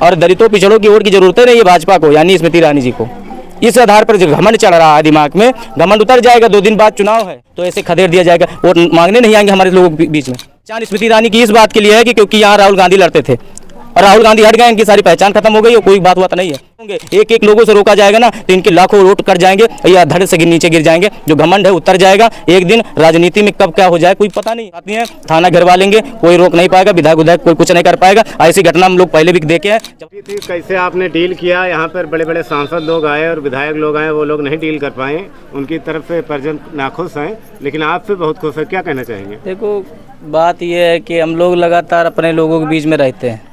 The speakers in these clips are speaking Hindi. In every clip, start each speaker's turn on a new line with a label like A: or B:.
A: और दलितों पिछड़ों की वोट की जरूरत नहीं है भाजपा को, यानी स्मृति ईरानी जी को। इस आधार पर जो घमंड चढ़ रहा है दिमाग में, घमंड उतर जाएगा। 2 दिन बाद चुनाव है तो ऐसे खदेड़ दिया जाएगा, वोट मांगने नहीं आएंगे हमारे लोगों के बीच में। पहचान स्मृति ईरानी की इस बात के लिए है कि क्योंकि यहाँ राहुल गांधी लड़ते थे और राहुल गांधी हट गए, इनकी सारी पहचान खत्म हो गई और कोई बात हुआ नहीं है। एक एक लोगों से रोका जाएगा ना तो इनके लाखों वोट कट जाएंगे या धड़ से नीचे गिर जाएंगे। जो घमंड है उतर जाएगा एक दिन। राजनीति में कब क्या हो जाए कोई पता नहीं आती है। थाना घिरवा लेंगे, कोई रोक नहीं पाएगा, विधायक कोई कुछ नहीं कर पाएगा। ऐसी घटना हम लोग पहले भी देखे हैं।
B: कैसे आपने डील किया? यहाँ पर बड़े बड़े सांसद लोग आए और विधायक लोग आए, वो लोग नहीं डील कर पाए, उनकी तरफ से परिजन नाखुश हैं, लेकिन आपसे बहुत खुश है, क्या कहना चाहेंगे?
C: देखो बात यह है कि हम लोग लगातार अपने लोगों के बीच में रहते हैं।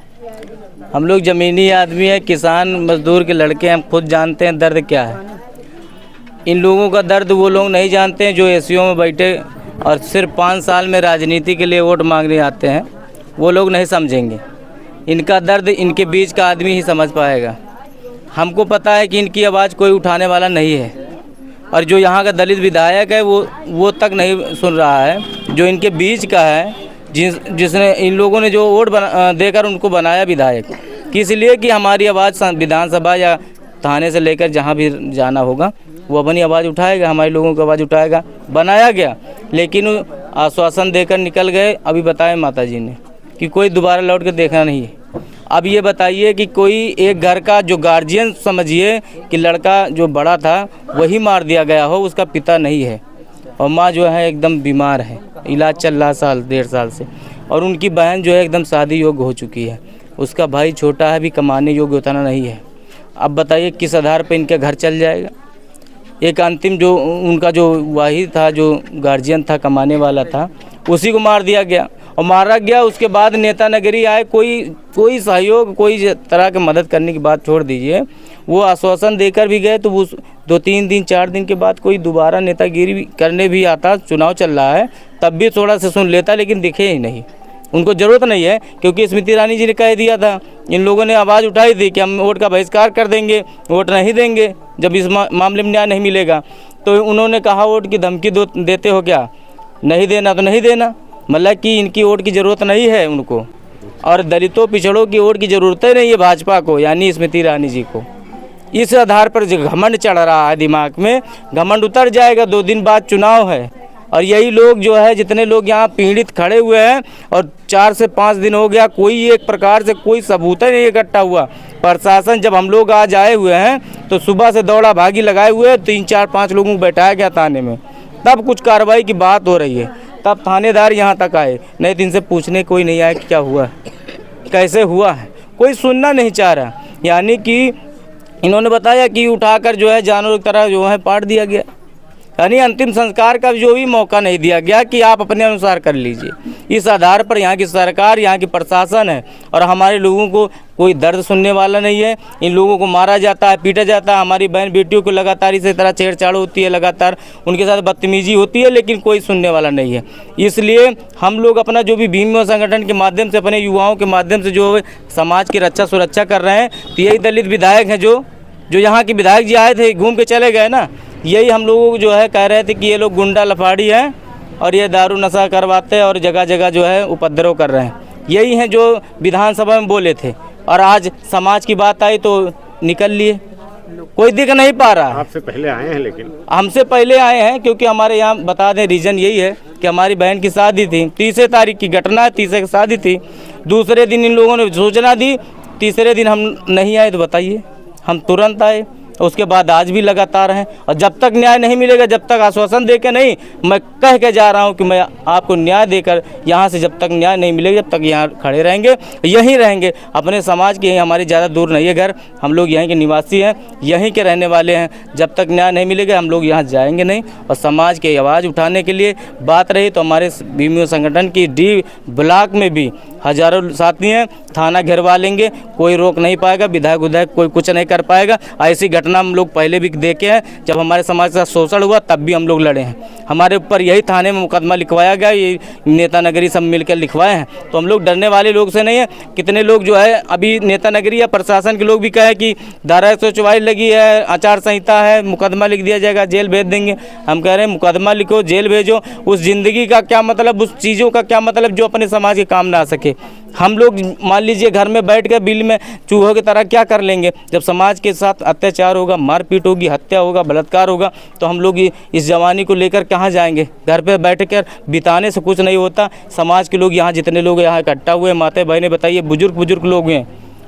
C: हम लोग ज़मीनी आदमी हैं, किसान मजदूर के लड़के हैं, हम खुद जानते हैं दर्द क्या है। इन लोगों का दर्द वो लोग नहीं जानते हैं जो एसीओ में बैठे और सिर्फ 5 साल में राजनीति के लिए वोट मांगने आते हैं। वो लोग नहीं समझेंगे इनका दर्द, इनके बीच का आदमी ही समझ पाएगा। हमको पता है कि इनकी आवाज़ कोई उठाने वाला नहीं है और जो यहाँ का दलित विधायक है वो तक नहीं सुन रहा है। जो इनके बीच का है, जिसने इन लोगों ने जो वोट देकर उनको बनाया विधायक, किस लिए कि हमारी आवाज़ विधानसभा या थाने से लेकर जहां भी जाना होगा वो अपनी आवाज़ उठाएगा, हमारे लोगों की आवाज़ उठाएगा। बनाया गया लेकिन आश्वासन देकर निकल गए। अभी बताया माता जी ने कि कोई दोबारा लौट कर देखना नहीं है। अब ये बताइए कि कोई एक घर का जो गार्जियन समझिए कि लड़का जो बड़ा था वही मार दिया गया हो, उसका पिता नहीं है और माँ जो है एकदम बीमार है, इलाज चल रहा 1.5 साल से, और उनकी बहन जो है एकदम शादी योग्य हो चुकी है। उसका भाई छोटा है, भी कमाने योग्य उतना नहीं है। अब बताइए किस आधार पे इनका घर चल जाएगा? एक अंतिम जो उनका जो वाहिद था, जो गार्जियन था, कमाने वाला था, उसी को मार दिया गया और मारा गया। उसके बाद नेता नगरी आए, कोई सहयोग, कोई तरह की मदद करने की बात छोड़ दीजिए। वो आश्वासन देकर भी गए तो वो 2-3 दिन 4 दिन के बाद कोई दोबारा नेतागिरी करने भी आता, चुनाव चल रहा है तब भी थोड़ा सा सुन लेता, लेकिन दिखे ही नहीं। उनको ज़रूरत नहीं है क्योंकि स्मृति ईरानी जी ने कह दिया था, इन लोगों ने आवाज़ उठाई थी कि हम वोट का बहिष्कार कर देंगे, वोट नहीं देंगे जब इस मामले में न्याय नहीं मिलेगा। तो उन्होंने कहा वोट की धमकी देते हो क्या? नहीं देना तो नहीं देना, मतलब कि इनकी वोट की ज़रूरत नहीं है उनको। और दलितों पिछड़ों की वोट की ज़रूरत नहीं है भाजपा को, यानी स्मृति ईरानी जी को। इस आधार पर जो घमंड चढ़ रहा है दिमाग में, घमंड उतर जाएगा। 2 दिन बाद चुनाव है और यही लोग जो है, जितने लोग यहाँ पीड़ित खड़े हुए हैं और 4 से 5 दिन हो गया, कोई एक प्रकार से कोई सबूत नहीं इकट्ठा हुआ। प्रशासन जब हम लोग आज आए हुए हैं तो सुबह से दौड़ा भागी लगाए हुए 3-4-5 लोगों को बैठाया गया थाने में, तब कुछ कार्रवाई की बात हो रही है, तब थानेदार यहाँ तक आए। नहीं तो इनसे पूछने कोई नहीं आया कि क्या हुआ है, कैसे हुआ है, कोई सुनना नहीं चाह रहा। यानी कि इन्होंने बताया कि उठाकर जो है जानवरों की तरह जो है पाट दिया गया, यानी अंतिम संस्कार का जो भी मौका नहीं दिया गया कि आप अपने अनुसार कर लीजिए। इस आधार पर यहाँ की सरकार, यहाँ की प्रशासन है और हमारे लोगों को कोई दर्द सुनने वाला नहीं है। इन लोगों को मारा जाता है, पीटा जाता है, हमारी बहन बेटियों को लगातार इसी तरह छेड़छाड़ होती है, लगातार उनके साथ बदतमीजी होती है, लेकिन कोई सुनने वाला नहीं है। इसलिए हम लोग अपना जो भी भीम संगठन के माध्यम से, अपने युवाओं के माध्यम से जो समाज की रक्षा सुरक्षा कर रहे हैं, तो यही दलित विधायक हैं जो यहाँ के विधायक जी आए थे, घूम के चले गए ना, यही हम लोगों को जो है कह रहे थे कि ये लोग गुंडा लफाड़ी हैं और ये दारू नशा करवाते हैं और जगह जगह जो है उपद्रव कर रहे हैं। यही हैं जो विधानसभा में बोले थे और आज समाज की बात आई तो निकल लिए, कोई दिख नहीं पा रहा।
B: आपसे पहले आए हैं? लेकिन
C: हमसे पहले आए हैं क्योंकि हमारे यहाँ बता दें रीज़न यही है कि हमारी बहन की शादी थी, 30 तारीख की घटना है, 30 की शादी थी। दूसरे दिन इन लोगों ने सूचना दी, तीसरे दिन हम नहीं आए तो बताइए, हम तुरंत आए। उसके बाद आज भी लगातार हैं और जब तक न्याय नहीं मिलेगा, जब तक आश्वासन देकर नहीं, मैं कह के जा रहा हूं कि मैं आपको न्याय देकर यहाँ से, जब तक न्याय नहीं मिलेगा जब तक यहाँ खड़े रहेंगे, यहीं रहेंगे। अपने समाज के, हमारी ज़्यादा दूर नहीं है घर, हम लोग यहीं के निवासी हैं, यहीं के रहने वाले हैं। जब तक न्याय नहीं मिलेगा हम लोग यहाँ जाएंगे नहीं। और समाज की आवाज़ उठाने के लिए बात रही तो हमारे भीम संगठन की D ब्लॉक में भी हज़ारों साथी हैं, थाना घेरवा लेंगे, कोई रोक नहीं पाएगा, विधायक कोई कुछ नहीं कर पाएगा। ऐसी घटना हम लोग पहले भी देखे हैं, जब हमारे समाज का शोषण हुआ तब भी हम लोग लड़े हैं। हमारे ऊपर यही थाने में मुकदमा लिखवाया गया, ये नेता नगरी सब मिलकर लिखवाए हैं, तो हम लोग डरने वाले लोग से नहीं है। कितने लोग जो है अभी नेता नगरी या प्रशासन के लोग भी कहे कि धारा 144 लगी है, आचार संहिता है, मुकदमा लिख दिया जाएगा, जेल भेज देंगे। हम कह रहे हैं मुकदमा लिखो, जेल भेजो, उस ज़िंदगी का क्या मतलब, उस चीज़ों का क्या मतलब जो अपने समाज के काम ना आ सके।
A: हम लोग मान लीजिए घर में बैठ कर बिल में चूहों की तरह क्या कर लेंगे। जब समाज के साथ अत्याचार होगा, मारपीट होगी, हत्या होगा, बलात्कार होगा, तो हम लोग इस जवानी को लेकर कहाँ जाएंगे। घर पे बैठ कर बिताने से कुछ नहीं होता। समाज के लोग यहाँ जितने लोग यहाँ इकट्ठा हुए, माता बहनें बताइए, बुजुर्ग लोग हैं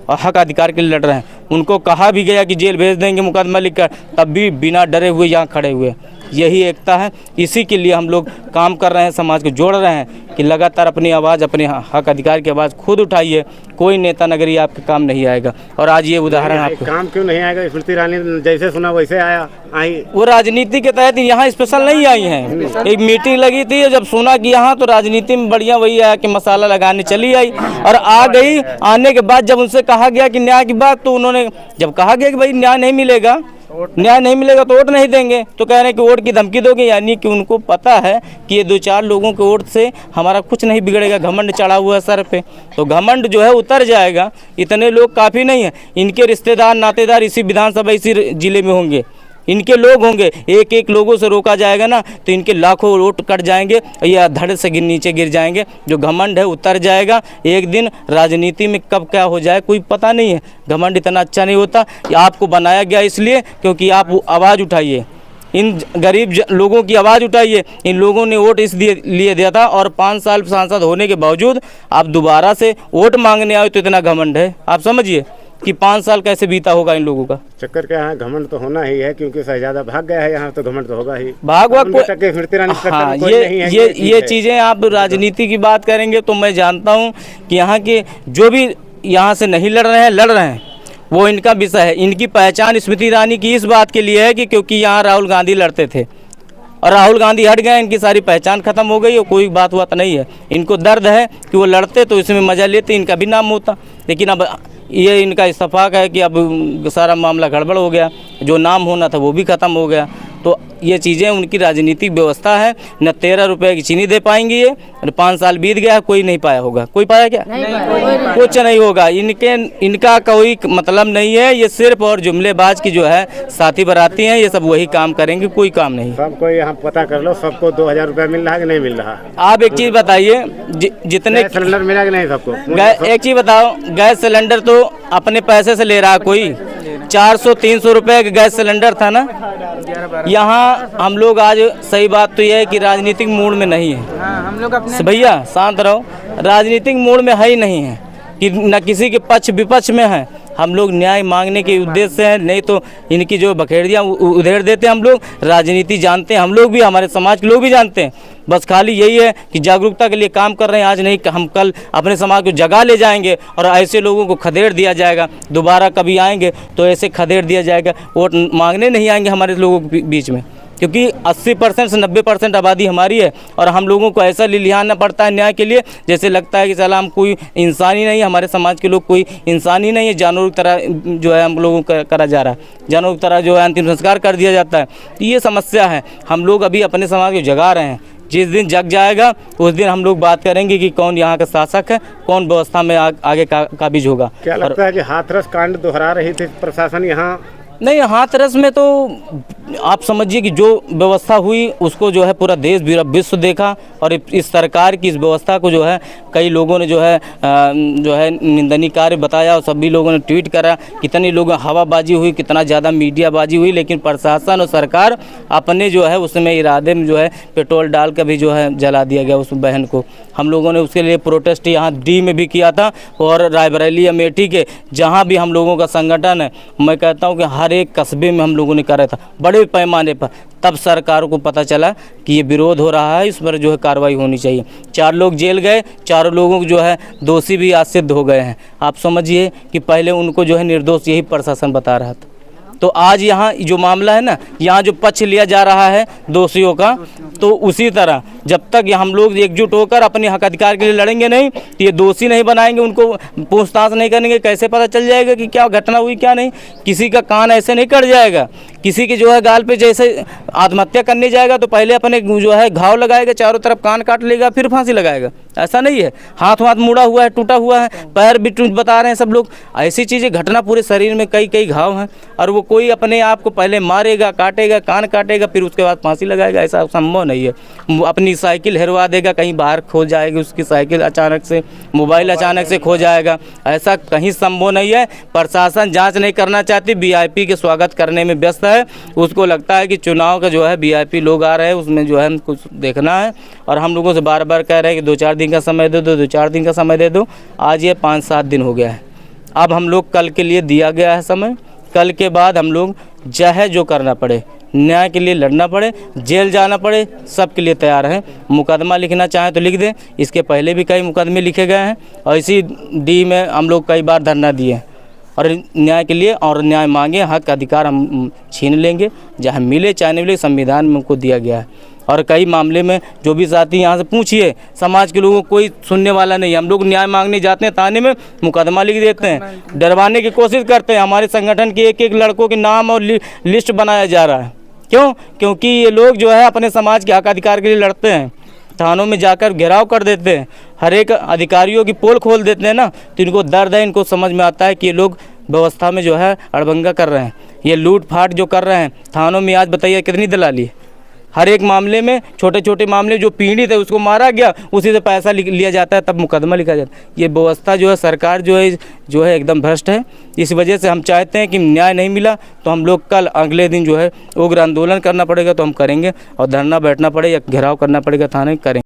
A: और हक अधिकार के लिए लड़ रहे हैं। उनको कहा भी गया कि जेल भेज देंगे मुकदमा लिखकर, तब भी बिना डरे हुए यहाँ खड़े हुए। यही एकता है, इसी के लिए हम लोग काम कर रहे हैं, समाज को जोड़ रहे हैं कि लगातार अपनी आवाज़, अपने हक अधिकार की आवाज़ खुद उठाइए। कोई नेता नगरी आपके काम नहीं आएगा। और आज ये उदाहरण आपको
B: काम क्यों नहीं आएगा? स्मृति ईरानी जैसे सुना वैसे आई।
A: वो राजनीति के तहत यहाँ स्पेशल नहीं आई हैं। एक मीटिंग लगी थी, जब सुना कि यहाँ, तो राजनीति में बढ़िया वही आया कि मसाला लगाने चली आई और आ गई। आने के बाद जब उनसे कहा गया कि न्याय की बात, तो उन्होंने जब कहा गया कि भाई न्याय नहीं मिलेगा तो वोट नहीं देंगे, तो कह रहे हैं कि वोट की धमकी दोगे। यानी कि उनको पता है कि ये 2-4 लोगों के वोट से हमारा कुछ नहीं बिगड़ेगा। घमंड चढ़ा हुआ है सर पे, तो घमंड जो है उतर जाएगा। इतने लोग काफ़ी नहीं है, इनके रिश्तेदार नातेदार इसी विधानसभा, इसी जिले में होंगे, इनके लोग होंगे। एक लोगों से रोका जाएगा ना, तो इनके लाखों वोट कट जाएंगे या धड़ से नीचे गिर जाएंगे। जो घमंड है उतर जाएगा एक दिन। राजनीति में कब क्या हो जाए कोई पता नहीं है। घमंड इतना अच्छा नहीं होता। आपको बनाया गया इसलिए क्योंकि आप आवाज़ उठाइए, इन गरीब लोगों की आवाज़ उठाइए। इन लोगों ने वोट इस लिए दिया था, और 5 साल सांसद होने के बावजूद आप दोबारा से वोट मांगने आए, तो इतना घमंड है। आप समझिए कि 5 साल कैसे बीता होगा इन लोगों का।
B: चक्कर क्या है, घमंड तो होना ही है, क्योंकि शहजादा भाग गया है यहाँ, तो घमंड तो होगा ही।
A: भागवा
B: हाँ,
A: ये चीज़ें आप राजनीति की बात करेंगे तो मैं जानता हूँ कि यहाँ के जो भी यहाँ से नहीं लड़ रहे हैं वो इनका विषय है। इनकी पहचान स्मृति ईरानी की इस बात के लिए है कि क्योंकि यहाँ राहुल गांधी लड़ते थे और राहुल गांधी हट गए, इनकी सारी पहचान खत्म हो गई और कोई बात हुआ तो नहीं है। इनको दर्द है कि वो लड़ते तो इसमें मज़ा लेते, इनका भी नाम होता। लेकिन अब ये इनका इस्तेफाक है कि अब सारा मामला गड़बड़ हो गया, जो नाम होना था वो भी ख़त्म हो गया। तो ये चीज़ें उनकी राजनीतिक व्यवस्था है। न 13 रुपए की चीनी दे पाएंगी ये, और 5 साल बीत गया, कोई नहीं पाया होगा। कोई पाया क्या? कुछ नहीं होगा। इनका कोई मतलब नहीं है। ये सिर्फ और जुमलेबाज की जो है साथी बराती हैं, ये सब वही काम करेंगे, कोई काम नहीं।
B: सबको यहाँ पता कर लो, सबको 2000 रुपया मिल रहा है कि नहीं मिल रहा?
A: आप एक चीज़ बताइए, जितने
B: सिलेंडर मिला कि नहीं सबको?
A: एक चीज़ बताओ, गैस सिलेंडर तो अपने पैसे से ले रहा कोई। 400-300 रुपये का गैस सिलेंडर था ना। यहाँ हम लोग आज, सही बात तो यह है कि राजनीतिक मूड में नहीं है।
C: हम लोग अपने
A: भैया शांत रहो, राजनीतिक मूड में है ही नहीं है कि न किसी के पक्ष विपक्ष में है। हम लोग न्याय मांगने के उद्देश्य से हैं, नहीं तो इनकी जो बखेड़ियाँ उधेड़ देते हैं। हम लोग राजनीति जानते हैं, हम लोग भी, हमारे समाज के लोग भी जानते हैं। बस खाली यही है कि जागरूकता के लिए काम कर रहे हैं। आज नहीं, हम कल अपने समाज को जगा ले जाएंगे और ऐसे लोगों को खदेड़ दिया जाएगा। दोबारा कभी आएंगे तो ऐसे खदेड़ दिया जाएगा। वोट मांगने नहीं आएंगे हमारे लोगों के बीच में, क्योंकि 80% से 90% आबादी हमारी है और हम लोगों को ऐसा लिहाना पड़ता है न्याय के लिए, जैसे लगता है कि चला हम कोई इंसान ही नहीं है। हमारे समाज के लोग कोई इंसान ही नहीं है, जानवरों की तरह जो है हम लोगों का करा जा रहा है। जानवरों की तरह जो है अंतिम संस्कार कर दिया जाता है। तो ये समस्या है। हम लोग अभी अपने समाज को जगा रहे हैं। जिस दिन जग जाएगा उस दिन हम लोग बात करेंगे कि कौन यहाँ का शासक है, कौन व्यवस्था में आगे काबिज होगा।
B: क्या लगता है कि हाथरस कांड दोहरा रही थी प्रशासन यहाँ?
A: नहीं, हाथरस में तो आप समझिए कि जो व्यवस्था हुई उसको जो है पूरा देश विश्व देखा, और इस सरकार की इस व्यवस्था को जो है कई लोगों ने जो है निंदनीय कार्य बताया, और सभी लोगों ने ट्वीट करा। कितने लोगों हवाबाजी हुई, कितना ज़्यादा मीडियाबाजी हुई, लेकिन प्रशासन और सरकार अपने जो है उसमें इरादे में जो है पेट्रोल डाल कर भी जो है जला दिया गया उस बहन को। हम लोगों ने उसके लिए प्रोटेस्ट यहाँ डी में भी किया था, और रायबरेली, अमेठी के जहाँ भी हम लोगों का संगठन है, मैं कहता हूँ कि हर एक कस्बे में हम लोगों ने करा था बड़े पैमाने पर। तब सरकार को पता चला कि ये विरोध हो रहा है, इस पर जो है कार्रवाई होनी चाहिए। 4 लोग जेल गए, 4 लोगों को जो है दोषी भी आज सिद्ध हो गए हैं। आप समझिए कि पहले उनको जो है निर्दोष यही प्रशासन बता रहा था। तो आज यहाँ जो मामला है ना, यहाँ जो पक्ष लिया जा रहा है दोषियों का, तो उसी तरह जब तक हम लोग एकजुट होकर अपने हक अधिकार के लिए लड़ेंगे नहीं, तो ये दोषी नहीं बनाएंगे, उनको पूछताछ नहीं करेंगे, कैसे पता चल जाएगा कि क्या घटना हुई क्या नहीं। किसी का कान ऐसे नहीं कट जाएगा किसी के जो है गाल पे जैसे आत्महत्या करने जाएगा तो पहले अपने जो है घाव लगाएगा, चारों तरफ कान काट लेगा, फिर फांसी लगाएगा। ऐसा नहीं है, हाथ मुड़ा हुआ है, टूटा हुआ है, पैर भी बता रहे हैं सब लोग। ऐसी चीज़ें घटना, पूरे शरीर में कई कई घाव हैं, और वो कोई अपने आप को पहले मारेगा, काटेगा, कान काटेगा, फिर उसके बाद फांसी लगाएगा। ऐसा संभव नहीं है। अपनी साइकिल हेरवा देगा, कहीं बाहर खो जाएगी उसकी साइकिल अचानक से, मोबाइल अचानक से खो जाएगा, ऐसा कहीं संभव नहीं है। प्रशासन जांच नहीं करना चाहती, वीआईपी के स्वागत करने में व्यस्त है। उसको लगता है कि चुनाव का जो है वीआईपी लोग आ रहे हैं, उसमें जो है कुछ देखना है। और हम लोगों से बार बार कह रहे हैं कि 2-4 दिन का समय दे दो, 2-4 दिन का समय दे दो। आज ये 5-7 दिन हो गया है। अब हम लोग कल के लिए दिया गया है समय, कल के बाद हम लोग चाहे जो करना पड़े, न्याय के लिए लड़ना पड़े, जेल जाना पड़े, सब के लिए तैयार हैं। मुकदमा लिखना चाहें तो लिख दें, इसके पहले भी कई मुकदमे लिखे गए हैं, और इसी डी में हम लोग कई बार धरना दिए हैं और न्याय के लिए, और न्याय मांगे, हक अधिकार हम छीन लेंगे, जहाँ मिले चाहे नहीं मिले, संविधान में हमको दिया गया है। और कई मामले में जो भी साथी यहाँ से पूछिए, समाज के लोगों को कोई सुनने वाला नहीं है। हम लोग न्याय मांगने जाते हैं, थाने में मुकदमा लिख देते हैं, डरवाने की कोशिश करते हैं। हमारे संगठन के एक एक लड़कों के नाम और लिस्ट बनाया जा रहा है। क्यों? क्योंकि ये लोग जो है अपने समाज के हक अधिकार के लिए लड़ते हैं, थानों में जाकर घेराव कर देते हैं, हर एक अधिकारियों की पोल खोल देते हैं ना, तो इनको दर्द है, इनको समझ में आता है कि ये लोग व्यवस्था में जो है अड़बंगा कर रहे हैं, ये लूट फाट जो कर रहे हैं थानों में। आज बताइए कितनी दलाली, हर एक मामले में, छोटे छोटे मामले जो पीड़ित है उसको मारा गया, उसी से पैसा लिया जाता है, तब मुकदमा लिखा जाता है। ये व्यवस्था जो है, सरकार जो है एकदम भ्रष्ट है। इस वजह से हम चाहते हैं कि न्याय नहीं मिला तो हम लोग कल अगले दिन जो है उग्र आंदोलन करना पड़ेगा, तो हम करेंगे, और धरना बैठना पड़े या घेराव करना पड़ेगा थाने, करेंगे।